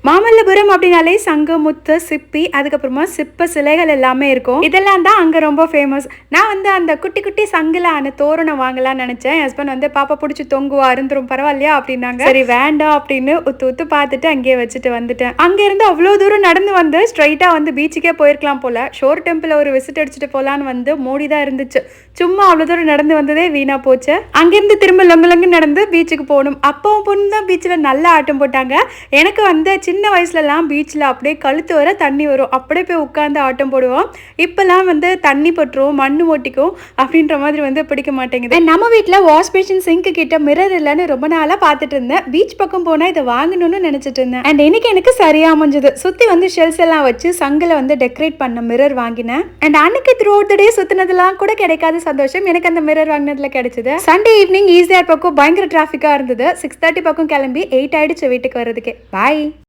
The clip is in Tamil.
மாமல்லபுரம் அப்படின்னாலே சங்கு முத்து சிப்பி அதுக்கப்புறமா சிப்ப சிலைகள் எல்லாமே இருக்கும். இதெல்லாம் தான் அங்க ரொம்ப ஃபேமஸ். நான் வந்து அந்த குட்டி குட்டி சங்குல ஆன தோரணம் வாங்கலாம்னு நினைச்சேன். ஹஸ்பண்ட் வந்து பாப்பா பிடிச்சி தொங்குவா இருந்துரும் பரவாயில்லையா அப்படின்னாங்க. சரி வேண்டாம் அப்படின்னு உத்து பார்த்துட்டு அங்கேயே வச்சுட்டு வந்துட்டேன். அங்க இருந்து அவ்வளவு தூரம் நடந்து வந்து ஸ்ட்ரைட்டா வந்து பீச்சுக்கே போயிருக்கலாம் போல. ஷோர் டெம்பிள் ஒரு விசிட் அடிச்சுட்டு போலான்னு வந்து மூடிதான் இருந்துச்சு. சும்மா அவ்வளவு தூரம் நடந்து வந்ததே வீணா போச்சு. அங்கிருந்து திரும்ப லொங்கு நடந்து பீச்சுக்கு போகணும். அப்பவும் பொண்ணு தான் பீச்சில் நல்லா ஆட்டம் போட்டாங்க. எனக்கு வந்து சின்ன வயசுலலாம் பீச்சில் அப்படியே கழுத்து வர தண்ணி வரும். அப்படியே போய் உட்காந்து ஆட்டம் போடுவோம். இப்போல்லாம் வந்து தண்ணி பட்டுரும் மண்ணு ஓட்டிக்கும் அப்படின்ற மாதிரி வந்து பிடிக்க மாட்டேங்குது. நம்ம வீட்டில் வாஷ் பேஷன் சிங்க் கிட்ட மிரர் இல்லைன்னு ரொம்ப நாளாக பார்த்துட்டு இருந்தேன். பீச் பக்கம் போனால் இதை வாங்கணும்னு நினச்சிட்டு இருந்தேன். அண்ட் இன்னைக்கு எனக்கு சரியா அமைஞ்சது. சுற்றி வந்து ஷெல்ஸ் எல்லாம் வச்சு சங்கில் வந்து டெக்கரேட் பண்ண மிரர் வாங்கினேன். அண்ட் அன்னைக்கு த்ரூ அவுட் த டே சுற்றினதெல்லாம் கூட கிடைக்காத சந்தோஷம் எனக்கு அந்த மிரர் வாங்கினதுல கிடைச்சது. சண்டே ஈவினிங் ஈஸியார் பக்கம் பயங்கர டிராஃபிக்காக இருந்தது. 6:30 பக்கம் கிளம்பி 8 ஆயிடுச்சு வீட்டுக்கு வர்றதுக்கு. பாய்.